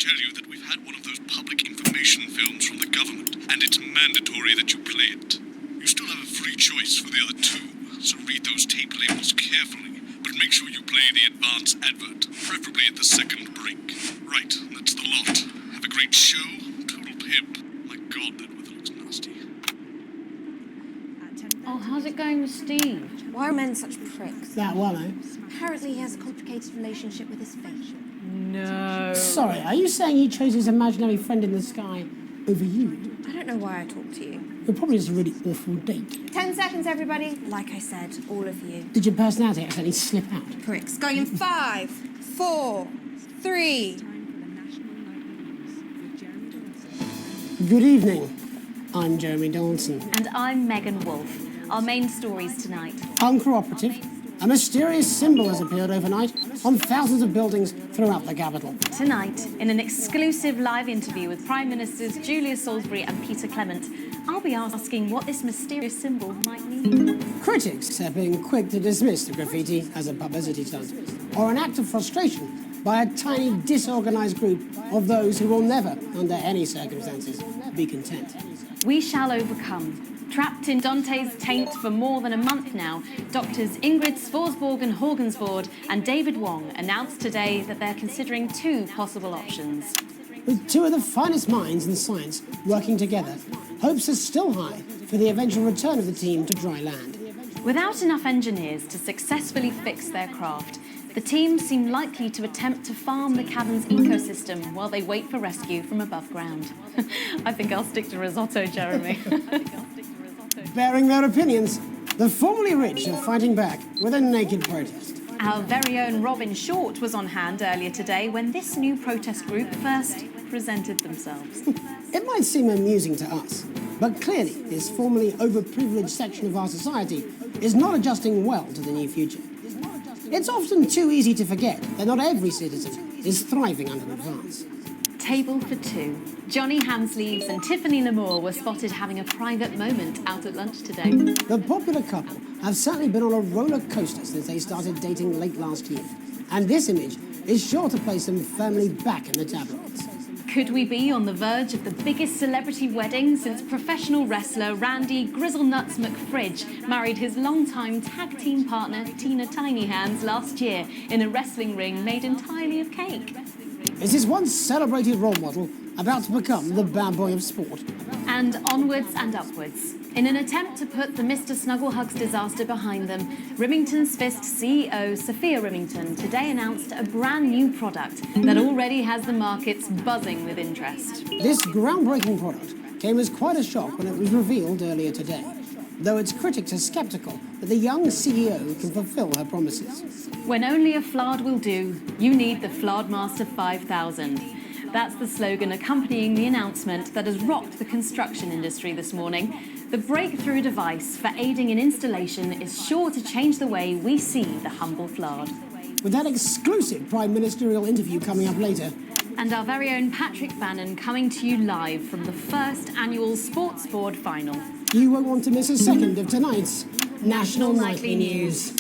tell you that we've had one of those public information films from the government, and it's mandatory that you play it. You still have a free choice for the other two, so read those tape labels carefully, but make sure you play the advance advert, preferably at the second break. Right, that's the lot. Have a great show, total pimp. My God, that weather looks nasty. Oh, how's it going with Steve? Why are men such pricks? That one, eh? Apparently he has a complicated relationship with his fate. No. Sorry, are you saying he chose his imaginary friend in the sky over you? I don't know why I talk to you. You're probably just a really awful date. 10 seconds, everybody. Like I said, all of you. Did your personality accidentally slip out? Pricks. Going in 5, 4, 3. Good evening. I'm Jeremy Dawson. And I'm Megan Wolfe. Our main stories tonight. Uncooperative. A mysterious symbol has appeared overnight on thousands of buildings throughout the capital. Tonight, in an exclusive live interview with Prime Ministers Julia Salisbury and Peter Clement, I'll be asking what this mysterious symbol might mean. Critics have been quick to dismiss the graffiti as a publicity stunt or an act of frustration by a tiny, disorganised group of those who will never, under any circumstances, be content. We shall overcome. Trapped in Dante's taint for more than a month now, doctors Ingrid Svorsborg and Horgensvoord and David Wong announced today that they're considering 2 possible options. With 2 of the finest minds in science working together, hopes are still high for the eventual return of the team to dry land. Without enough engineers to successfully fix their craft, the team seem likely to attempt to farm the cavern's ecosystem while they wait for rescue from above ground. I think I'll stick to risotto, Jeremy. Bearing their opinions, the formerly rich are fighting back with a naked protest. Our very own Robin Short was on hand earlier today when this new protest group first presented themselves. It might seem amusing to us, but clearly this formerly overprivileged section of our society is not adjusting well to the new future. It's often too easy to forget that not every citizen is thriving under advance. Table for 2. Johnny Hamsleeves and Tiffany Lamour were spotted having a private moment out at lunch today. The popular couple have certainly been on a roller coaster since they started dating late last year, and this image is sure to place them firmly back in the tabloids. Could we be on the verge of the biggest celebrity wedding since professional wrestler Randy Grizzlenuts McFridge married his longtime tag team partner Tina Tiny Hands last year in a wrestling ring made entirely of cake? Is this once celebrated role model about to become the bad boy of sport? And onwards and upwards. In an attempt to put the Mr. Snugglehugs disaster behind them, Rimington's Fist CEO Sophia Rimington today announced a brand new product that already has the markets buzzing with interest. This groundbreaking product came as quite a shock when it was revealed earlier today, though its critics are sceptical that the young CEO can fulfill her promises. When only a Flard will do, you need the Flardmaster 5000. That's the slogan accompanying the announcement that has rocked the construction industry this morning. The breakthrough device for aiding in installation is sure to change the way we see the humble Flard. With that exclusive Prime Ministerial interview coming up later. And our very own Patrick Bannon coming to you live from the first annual Sports Board final. You won't want to miss a second of tonight's National Nightly News.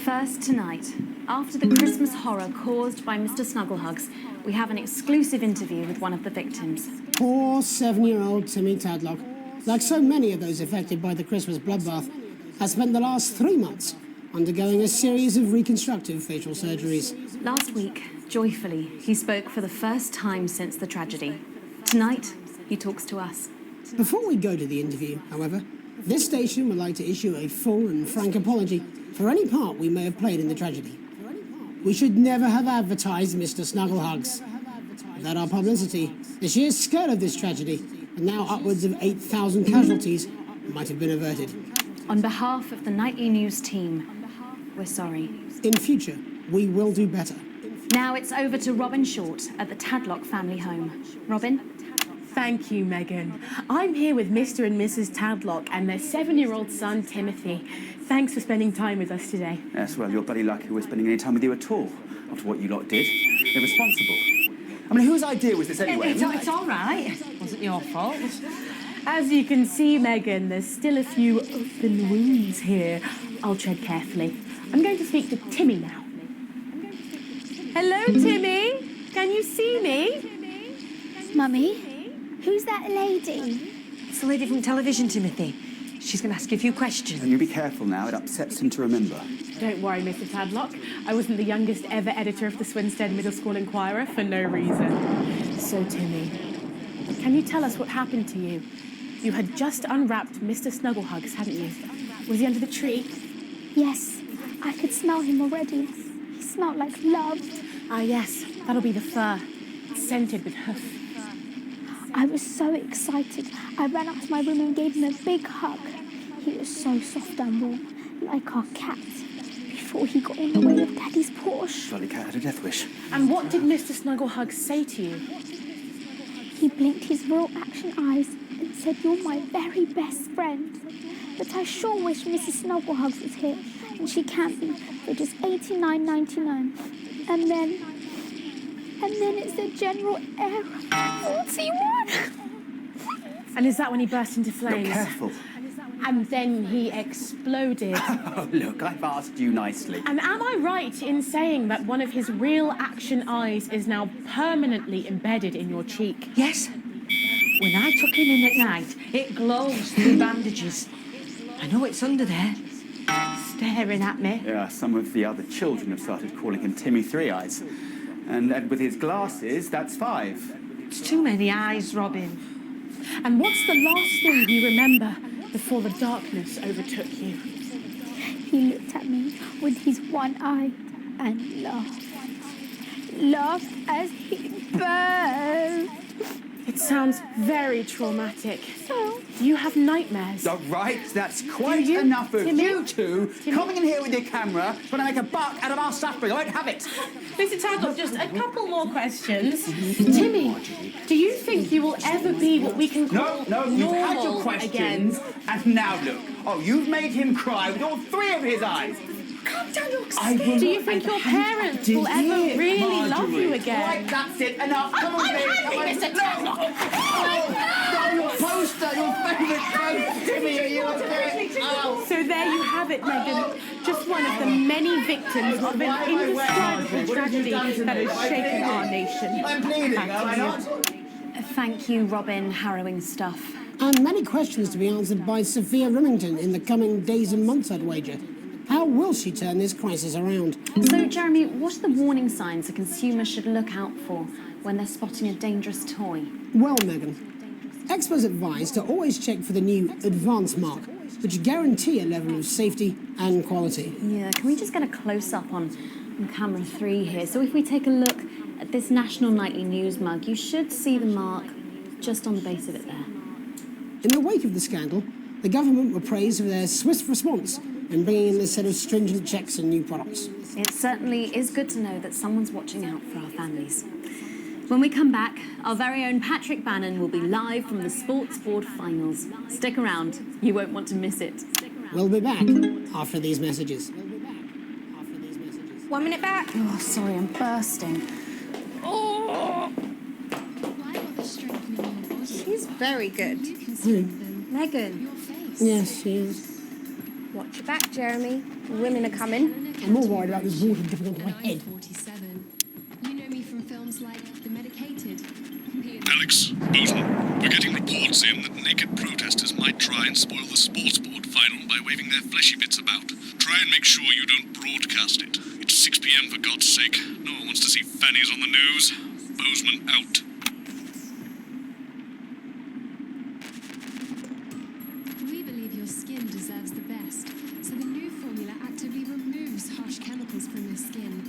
First tonight, after the Christmas horror caused by Mr. Snugglehugs, we have an exclusive interview with one of the victims. Poor 7-year-old Timmy Tadlock, like so many of those affected by the Christmas bloodbath, has spent the last 3 months undergoing a series of reconstructive facial surgeries. Last week, joyfully, he spoke for the first time since the tragedy. Tonight, he talks to us. Before we go to the interview, however, this station would like to issue a full and frank apology for any part we may have played in the tragedy. We should never have advertised Mr. Snugglehugs. Without our publicity, the sheer scale of this tragedy, and now upwards of 8,000 casualties, might have been averted. On behalf of the Nightly News team, we're sorry. In future, we will do better. Now it's over to Robin Short at the Tadlock family home. Robin? Thank you, Megan. I'm here with Mr. and Mrs. Tadlock and their 7-year-old son, Timothy. Thanks for spending time with us today. Yes, well, you're bloody lucky we're spending any time with you at all, after what you lot did. Irresponsible. I mean, whose idea was this anyway? It's all right. It wasn't your fault. As you can see, Megan, there's still a few open wounds here. I'll tread carefully. I'm going to speak to Timmy now. Hello, Timmy. Can you see me? Mummy, who's that lady? It's the lady from television, Timothy. She's going to ask you a few questions. And you be careful now, it upsets him to remember. Don't worry, Mr. Tadlock. I wasn't the youngest ever editor of the Swinstead Middle School Inquirer for no reason. So, Timmy, can you tell us what happened to you? You had just unwrapped Mr. Snugglehugs, hadn't you? Was he under the tree? Yes, I could smell him already. He smelled like love. Ah, yes, that'll be the fur. It's scented with hoof. I was so excited. I ran up to my room and gave him a big hug. He was so soft and warm, like our cat, before he got in the way of Daddy's Porsche. Bloody cat had a death wish. And what did Mr. Snugglehugs say to you? He blinked his real action eyes and said, "You're my very best friend." But I sure wish Mrs. Snugglehugs was here, and she can't be, for just $89.99. And then it's the General Air 41. And is that when he burst into flames? Look, careful. And then he exploded. Oh, look, I've asked you nicely. And am I right in saying that one of his real action eyes is now permanently embedded in your cheek? Yes. When I took him in at night, it glows through bandages. I know it's under there, staring at me. Yeah, some of the other children have started calling him Timmy Three Eyes. And with his glasses, that's 5. It's too many eyes, Robin. And what's the last thing you remember before the darkness overtook you? He looked at me with his one eye and laughed. Laughed as he burned. It sounds very traumatic. So, Do you have nightmares? All right, that's quite Do you? enough of Timmy? you two coming in here with your camera trying to make a buck out of our suffering. I won't have it. Mr. Tadlock, just a couple more questions. Timmy, do you think you will ever be what we can call No, you've had your normal questions, again? and now look. Oh, you've made him cry with all 3 of his eyes. Calm down, you're I will Do you not think your make a parents will ever really love you again? Right, that's it. Enough. Come on, please. Mr. Tadlock. Oh, your poster, your favourite poster, Timmy. Are you okay? Oh. So there you have it, Megan. Just one of the many victims of an indescribable tragedy that has shaken our nation. I'm pleading, Back am to I you. not? Thank you, Robin. Harrowing stuff. And many questions to be answered by Sophia Remington in the coming days and months, I'd wager. How will she turn this crisis around? So, Jeremy, what are the warning signs a consumer should look out for when they're spotting a dangerous toy? Well, Megan, experts advise to always check for the new Advance mark, which guarantee a level of safety and quality. Yeah, can we just get a close-up on camera 3 here? So if we take a look at this National Nightly News mug, you should see the mark just on the base of it there. In the wake of the scandal, the government were praised for their swift response in bringing in this set of stringent checks on new products. It certainly is good to know that someone's watching out for our families. When we come back, our very own Patrick Bannon will be live from the Sports Board Finals. Stick around, you won't want to miss it. We'll be back after these messages. 1 minute back. Oh, sorry, I'm bursting. She's very good. Megan, Yes, yes. watch your back, Jeremy. Women are coming. I'm more worried about this water dripping onto my head. 47. You know me from films like The Medicated. Alex, Bozeman, we're getting reports in that naked protesters might try and spoil the sports board final by waving their fleshy bits about. Try and make sure you don't broadcast it. It's 6 p.m. for God's sake. No one wants to see fannies on the news. Bozeman out. We believe your skin deserves the best, so the new formula actively removes harsh chemicals from your skin.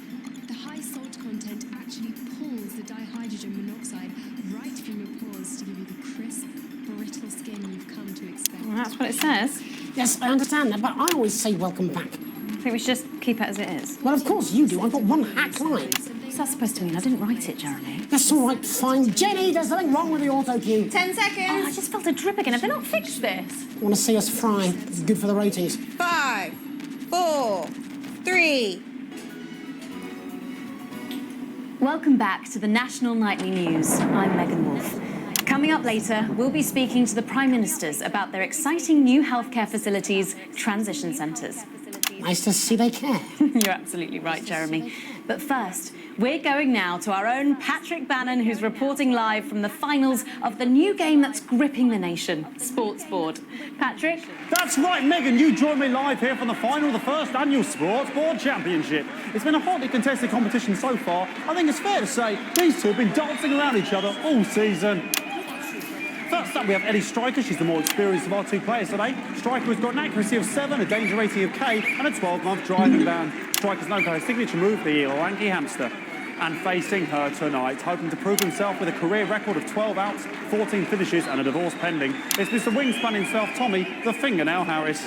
The high salt content actually pulls the dihydrogen monoxide right from your pores to give you the crisp, brittle skin you've come to expect. Well, that's what it says. Yes, I understand that, but I always say welcome back. I think we should just keep it as it is. Well, of course you do. I've got one hack line. What's that supposed to mean? I didn't write it, Jeremy. That's all right, fine. Jenny, there's something wrong with the auto cue. 10 seconds. Oh, I just felt a drip again. Have they not fixed this? Want to see us fry? It's good for the ratings. 5, 4, 3. Welcome back to the National Nightly News. I'm Megan Wolfe. Coming up later, we'll be speaking to the Prime Ministers about their exciting new healthcare facilities, transition centres. Nice to see they care. You're absolutely right, Jeremy. But first, we're going now to our own Patrick Bannon, who's reporting live from the finals of the new game that's gripping the nation, Sports Board. Patrick? That's right, Megan. You join me live here from the final of the first annual Sports Board Championship. It's been a hotly contested competition so far. I think it's fair to say these two have been dancing around each other all season. First up, we have Eddie Striker. She's the more experienced of our two players today. Striker has got an accuracy of 7, a danger rating of K, and a 12-month driving ban. Striker's known for her signature move, the lanky hamster. And facing her tonight, hoping to prove himself with a career record of 12 outs, 14 finishes, and a divorce pending, it's Mr. Wingspan himself, Tommy, the Fingernail Harris.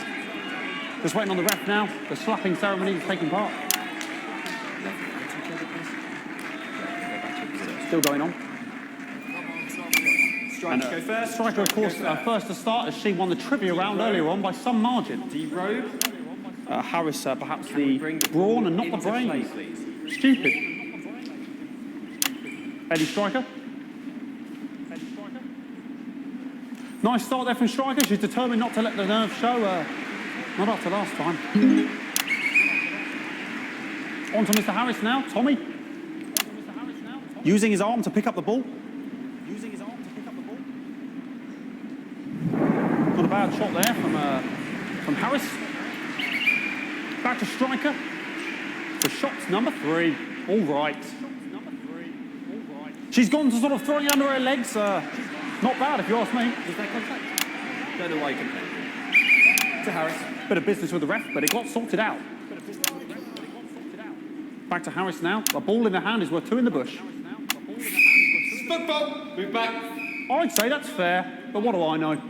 Just waiting on the ref now. The slapping ceremony is taking part. Still going on. Striker, go first. Striker, of course, first to start as she won the trivia round earlier on by some margin. D-Robe. Harris, perhaps the brawn and not the brains. Stupid. Eddie Striker. Nice start there from Striker. She's determined not to let the nerves show. Not after last time. On to Mr. Harris now. Tommy. Using his arm to pick up the ball. Not a bad shot there from Harris. Back to Striker. For shots number 3. All right. She's gone to sort of throwing under her legs. Not bad, if you ask me. Was that contact? Don't know why you complain. To Harris. Bit of business with the ref, but it got sorted out. Back to Harris now. A ball in the hand is worth 2 in the bush. Football. Move back. I'd say that's fair, but what do I know?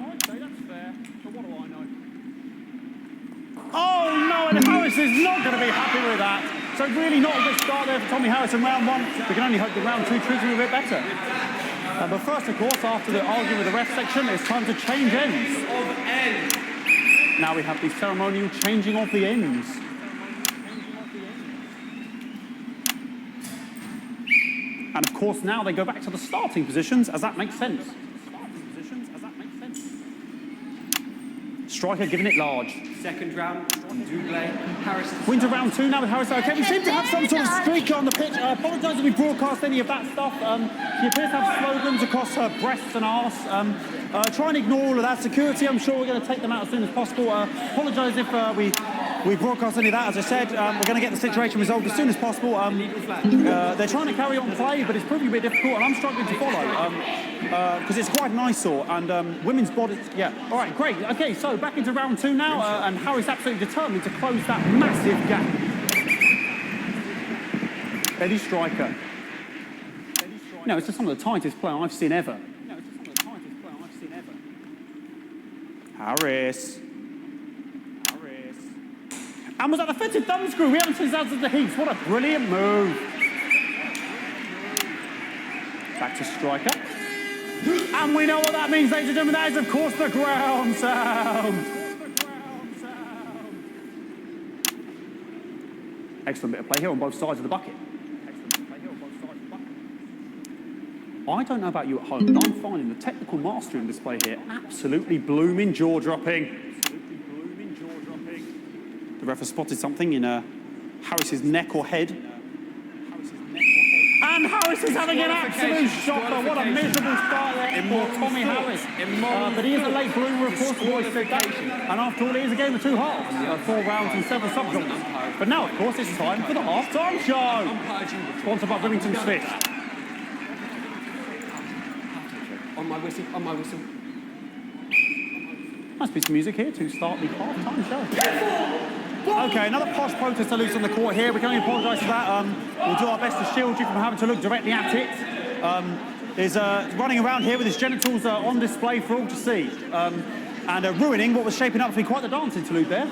Oh no, and Harris is not going to be happy with that. So really not a good start there for Tommy Harris in round 1. We can only hope that round 2 treats him a bit better. But first, of course, after the argument with the ref section, it's time to change ends. Now we have the ceremonial changing of the ends. And of course, now they go back to the starting positions, as that makes sense. Striker giving it large. Second round, double. Harris. Winter round 2 now with Harris. Okay, we seem to have some sort of streak on the pitch. I apologise if we broadcast any of that stuff. She appears to have slogans across her breasts and arse. Try and ignore all of that. Security, I'm sure we're going to take them out as soon as possible. Apologise if we broadcast any of that. As I said, we're going to get the situation resolved as soon as possible. They're trying to carry on play, but it's proving a bit difficult, and I'm struggling to follow because it's quite an eyesore. And women's bodies, yeah. All right, great. Okay, so back into round 2 now, and Harry's absolutely determined to close that massive gap. Eddie Striker. No, it's just some of the tightest play I've seen ever. Harris. And was that the fitted thumb screw? We haven't seen that since the heats. What a brilliant move. Back to Striker. And we know what that means, ladies and gentlemen. That is, of course, the ground sound. Excellent bit of play here on both sides of the bucket. I don't know about you at home, but I'm finding the technical mastering display here absolutely blooming jaw-dropping. The ref has spotted something in Harris's neck or head. And Harris is having an absolute shocker. What a miserable start there for Tommy Harris. But he is a late bloomer, of course, the boys said that. And after all, it is a game of 2 halves, 4 rounds and 7 subgenres. But now, of course, it's time for the half-time show. Sponsored by Bloomington Smith. On my whistle, on my whistle. Nice piece of music here to start the half-time show. Okay, another posh protester loose on the court here. We can only apologise for that. We'll do our best to shield you from having to look directly at it. Is running around here with his genitals on display for all to see. and ruining what was shaping up to be quite the dance interlude there.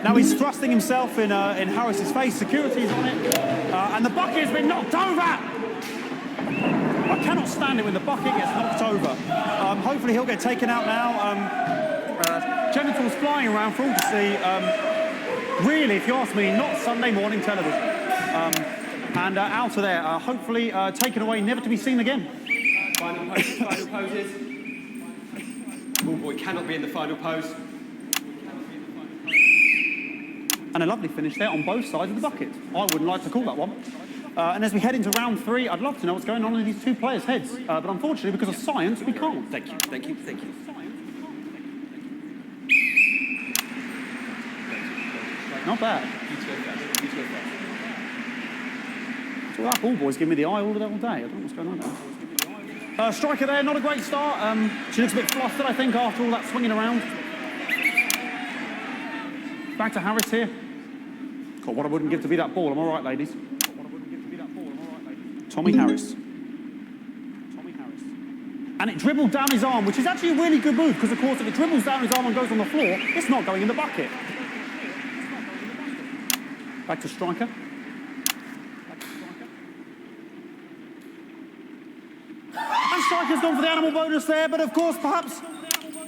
Now he's thrusting himself in Harris's face. Security's on it, and the bucket has been knocked over. I cannot stand it when the bucket gets knocked over. Hopefully he'll get taken out now. Genitals flying around for all to see. Really, if you ask me, not Sunday morning television. And out of there, hopefully taken away, never to be seen again. Final poses. Oh boy, cannot be in the final pose. And a lovely finish there on both sides of the bucket. I wouldn't like to call that one. And as we head into round 3, I'd love to know what's going on in these two players' heads. But unfortunately, because of science, we can't. Thank you, thank you, thank you. Not bad. You to go first. You to go first. So that ball boy's giving me the eye all day. I don't know what's going on there. Striker there, not a great start. She looks a bit flustered, I think, after all that swinging around. Back to Harris here. God, what I wouldn't give to be that ball. I'm all right, ladies. Tommy Harris. And it dribbled down his arm, which is actually a really good move, because, of course, if it dribbles down his arm and goes on the floor, it's not going in the bucket. Back to Striker. And Striker's gone for the animal bonus there, but of course, perhaps...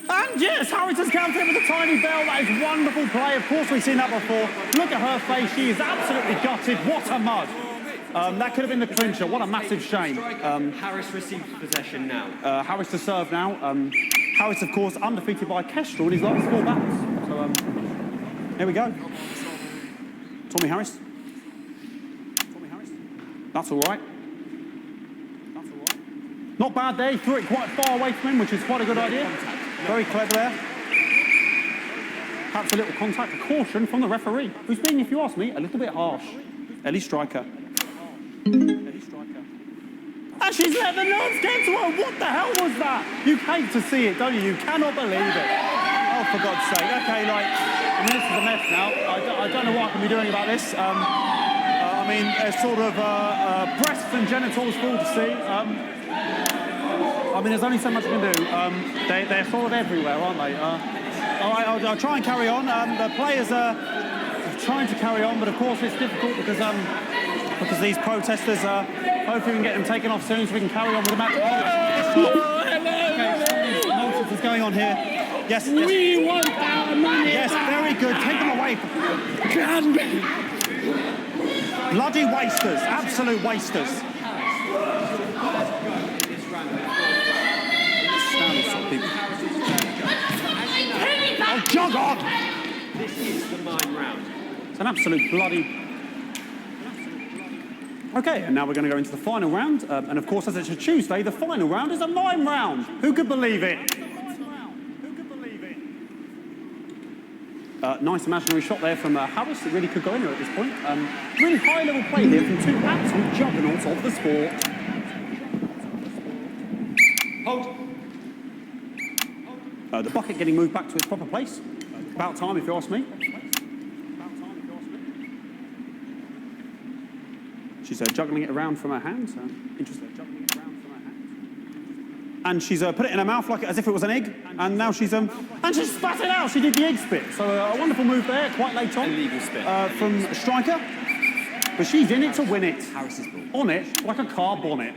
And yes, Harris has countered with a tiny bell. That is wonderful play. Of course, we've seen that before. Look at her face. She is absolutely gutted. What a mud. That could have been the clincher. What a massive shame. Harris receives possession now. Harris to serve now. Harris, of course, undefeated by Kestrel in his last 4 battles. So, here we go. Tommy Harris. That's all right. Not bad there. He threw it quite far away from him, which is quite a good idea. Very clever there. Perhaps a little contact, a caution from the referee, who's being, if you ask me, a little bit harsh. Ellie Striker. And she's let the nerves get to her. What the hell was that? You hate to see it, don't you? You cannot believe it. Oh, for God's sake. Okay, like, I mean, this is a mess now. I don't know what I can be doing about this. I mean, it's sort of breasts and genitals for all to see. I mean, there's only so much I can do. They're sort of everywhere, aren't they? All right, I'll try and carry on. The players are trying to carry on, but of course it's difficult because these protesters, hopefully we can get them taken off soon so we can carry on with the match. Okay, nonsense is going on here. Yes. We want our money. Yes, very good. Take them away. Bloody wasters, absolute wasters. Oh, jog on! This is the mime round. It's an absolute bloody... Okay, and now we're going to go into the final round. And of course, as it's a Tuesday, the final round is a mime round. Who could believe it? Nice imaginary shot there from Harris. It really could go in there at this point. Really high-level play here from 2 absolute juggernauts of the sport. Hold. The bucket getting moved back to its proper place. About time, if you ask me. She's juggling it around from her hands. Interesting. And she's put it in her mouth like as if it was an egg. And now she's and she spat it out. She did the egg spit. So a wonderful move there, quite late on. Illegal spit. From Striker. But she's in it to win it. Harris's ball. On it like a car bonnet.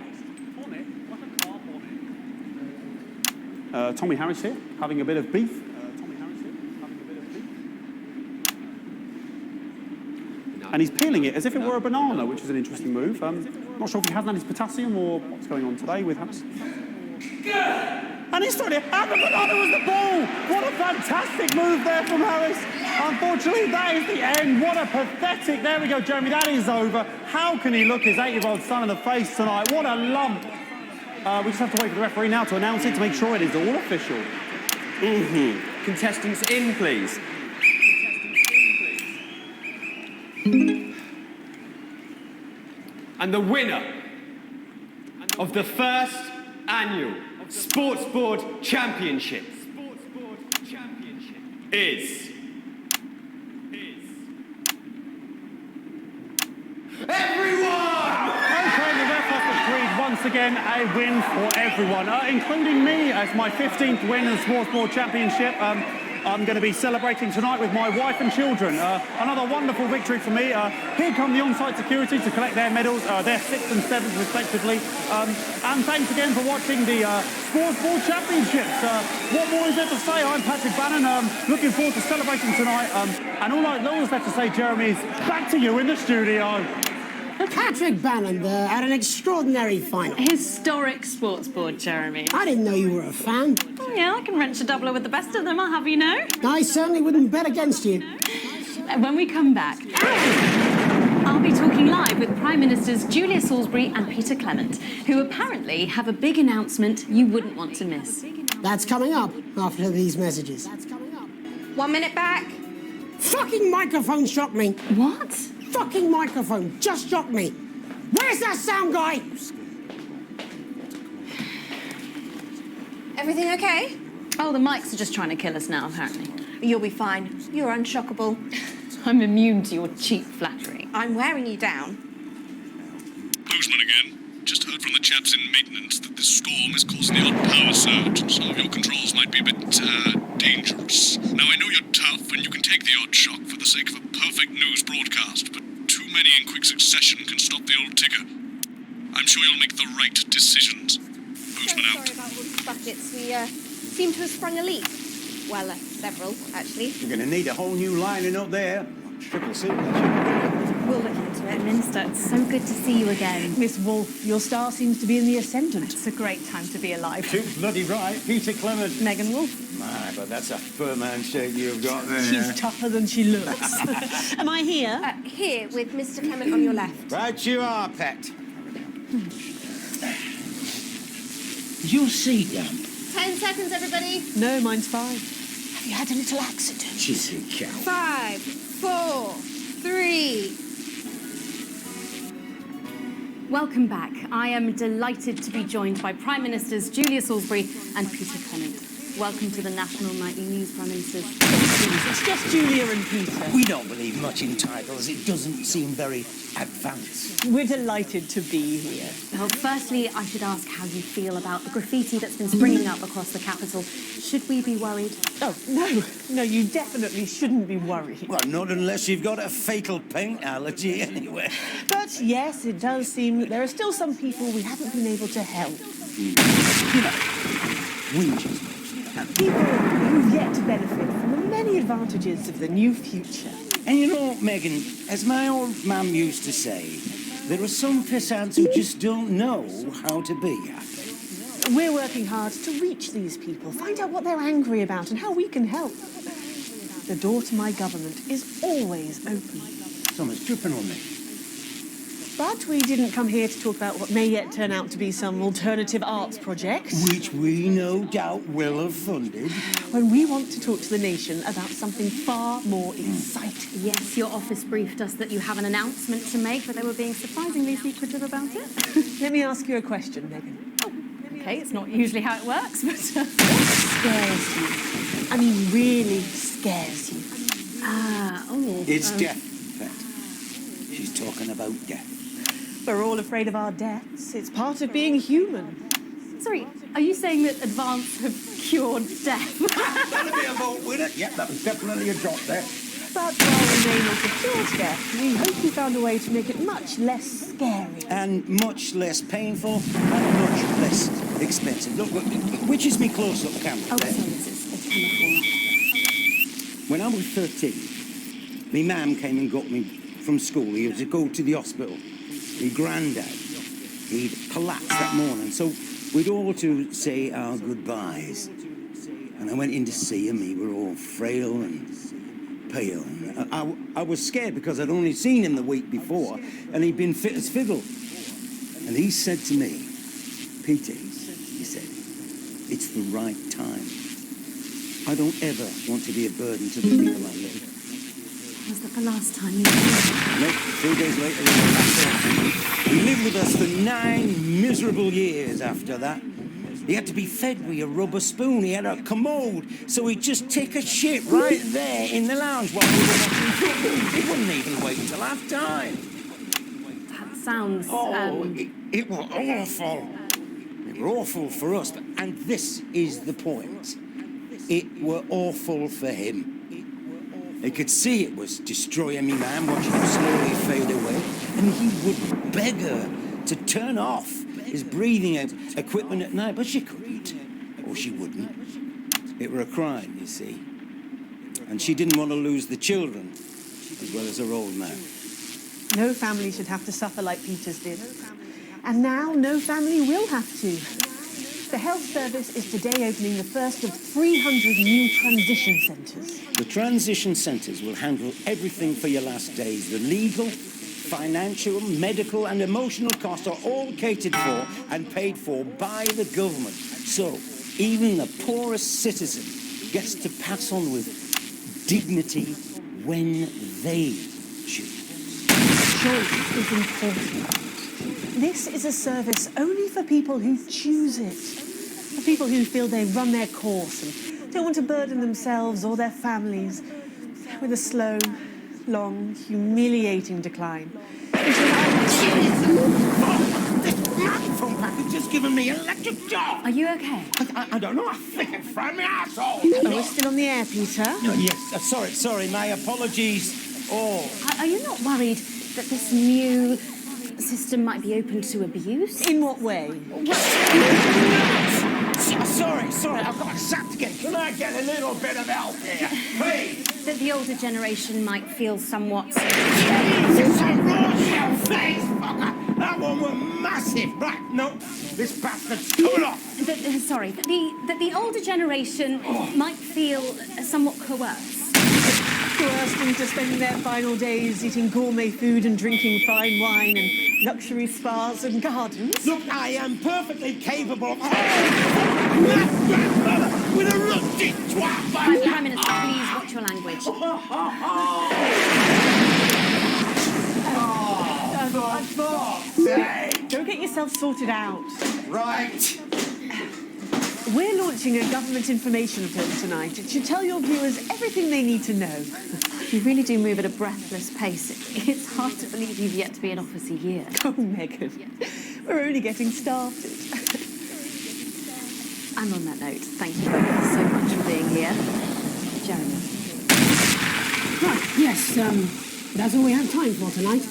Tommy Harris here, having a bit of beef. And he's peeling it as if it were a banana, which is an interesting move. Not sure if he hasn't had his potassium or what's going on today with Harris. And he's throwing it, and the banana was the ball! What a fantastic move there from Harris. Unfortunately, that is the end. What a pathetic... There we go, Jeremy, that is over. How can he look his 8-year-old son in the face tonight? What a lump. We just have to wait for the referee now to announce it to make sure it is all official. Contestants in, please. And the winner of the first annual Sports Board Championship is everyone! Okay, the ref has agreed once again a win for everyone, including me as my 15th win in the Sports Board Championship. I'm going to be celebrating tonight with my wife and children. Another wonderful victory for me. Here come the on-site security to collect their medals, their 6th and 7th respectively. And thanks again for watching the Sports Board Championships. What more is there to say? I'm Patrick Bannon. Looking forward to celebrating tonight. And all that's left to say, Jeremy, is back to you in the studio. Patrick Bannon there had an extraordinary final. Historic sports board, Jeremy. I didn't know you were a fan. Oh, yeah, I can wrench a doubler with the best of them, I'll have you know. I certainly wouldn't bet against you. When we come back, I'll be talking live with Prime Ministers Julia Salisbury and Peter Clement, who apparently have a big announcement you wouldn't want to miss. That's coming up after these messages. 1 minute back. Fucking microphone shocked me. What? Fucking microphone just shocked me. Where's that sound guy? Everything okay? Oh, the mics are just trying to kill us now, apparently. You'll be fine. You're unshockable. I'm immune to your cheap flattery. I'm wearing you down. Postman again. Just heard from the chaps in maintenance that this storm is causing the odd power surge, and some of your controls might be a bit, dangerous. Now, I know you're tough, and you can take the odd shock for the sake of a perfect news broadcast, but too many in quick succession can stop the old ticker. I'm sure you'll make the right decisions. Postman out. Sorry about all the buckets. We, seem to have sprung a leak. Well, several, actually. You're going to need a whole new lining up there. Triple C. We'll look into it. Minister, it's so good to see you again. Miss Wolfe, your star seems to be in the ascendant. It's a great time to be alive. Too bloody right. Peter Clement. Megan Wolfe. My, but that's a firm handshake you've got there. She's tougher than she looks. Am I here? Here, with Mr. Clement on your left. Right you are, pet. Is your seat damp? 10 seconds, everybody. No, mine's fine. Have you had a little accident? Jizzy cow. 5, 4, 3. Welcome back. I am delighted to be joined by Prime Ministers Julia Salisbury and Peter Clement. Welcome to the National Nightly News, Prime Ministers. It's just Julia and Peter. We don't believe much in titles. It doesn't seem very advanced. We're delighted to be here. Well, firstly, I should ask how you feel about the graffiti that's been springing up across the capital. Should we be worried? Oh, no, you definitely shouldn't be worried. Well, not unless you've got a fatal paint allergy anyway. But yes, it does seem that there are still some people we haven't been able to help. You know, Winches. people who've yet to benefit from the many advantages of the new future. And you know, Megan, as my old mum used to say, there are some pissants who just don't know how to be happy. We're working hard to reach these people, find out what they're angry about and how we can help. The door to my government is always open. Someone's tripping on me. But we didn't come here to talk about what may yet turn out to be some alternative arts project. Which we no doubt will have funded. When we want to talk to the nation about something far more exciting. Yes, your office briefed us that you have an announcement to make, but they were being surprisingly secretive about it. Let me ask you a question, Megan. Oh, okay, it's not usually how it works, but... Scares you. I mean, really scares you. It's death, Pet. She's talking about death. We're all afraid of our deaths. It's part of being human. Sorry, are you saying that advance have cured death? That'll be a vote with it. Yep, that was definitely a drop there. But while we may not have cured death, we hope we found a way to make it much less scary. And much less painful and much less expensive. Look, which is me close-up camera Oh, there? sorry, it's When I was 13, my mum came and got me from school. He had to go to the hospital. My granddad, he'd collapsed that morning, so we'd all to say our goodbyes. And I went in to see him. He were all frail and pale. And I was scared because I'd only seen him the week before, and he'd been fit as fiddle. And he said to me, Peter, he said, it's the right time. I don't ever want to be a burden to the people I love. Was that the last time you... Nope, 3 days later, he went back home. He lived with us for 9 miserable years after that. He had to be fed with a rubber spoon. He had a commode, so he'd just take a shit right there in the lounge while we were watching football. He wouldn't even wait until half-time. sounds... It was awful. It were awful for us, and this is the point. It were awful for him. He could see it was destroying me man, watching him slowly fade away, and he would beg her to turn off his breathing equipment at night, but she couldn't, or she wouldn't. It were a crime, you see. And she didn't want to lose the children, as well as her old man. No family should have to suffer like Peter's did. And now no family will have to. The Health Service is today opening the first of 300 new transition centres. The transition centres will handle everything for your last days. The legal, financial, medical and emotional costs are all catered for and paid for by the government. So even the poorest citizen gets to pass on with dignity when they choose. Choice is important. This is a service only for people who choose it. For people who feel they run their course and don't want to burden themselves or their families with a slow, long, humiliating decline. This microphone package has given me electric shock. Are you okay? I don't know. I think it fried my asshole. Oh, we're still on the air, Peter. Oh, yes. Sorry. My apologies. Oh. Are you not worried that this new system might be open to abuse? In what way? Sorry, I've got sacked again. Can I get a little bit of help here, please? That the older generation might feel somewhat... Jesus, a raw shell face, fucker! That one was massive. Right, no, this bastard's coming off. That the older generation might feel somewhat coerced. Coerced into spending their final days eating gourmet food and drinking fine wine and luxury spas and gardens. Look, I am perfectly capable of... My grandmother with a rusty twat! Prime Minister, please watch your language. Go get yourself sorted out. Right. We're launching a government information film tonight. It should tell your viewers everything they need to know. You really do move at a breathless pace. It's hard to believe you've yet to be in office a year. Oh, Megan, we're only getting started. And on that note, thank you both so much for being here. Jeremy. Right, yes, that's all we have time for tonight.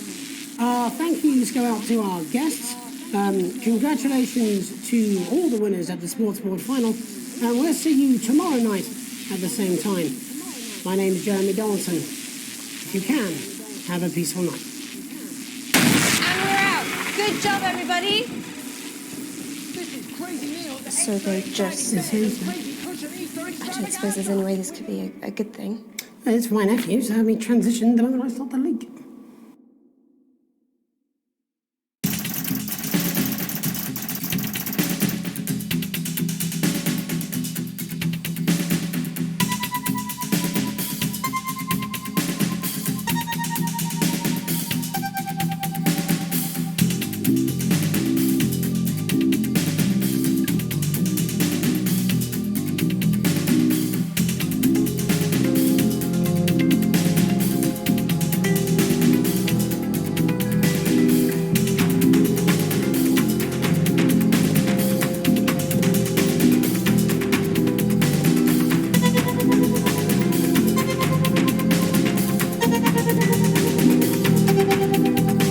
Thank yous go out to our guests. Congratulations to all the winners at the Sports Board final. And we'll see you tomorrow night at the same time. My name is Jeremy Donaldson. If you can, have a peaceful night. And we're out. Good job, everybody. So they just... I don't suppose there's any way this could be a good thing. It's my nephew, so we transitioned the moment I stopped the leak.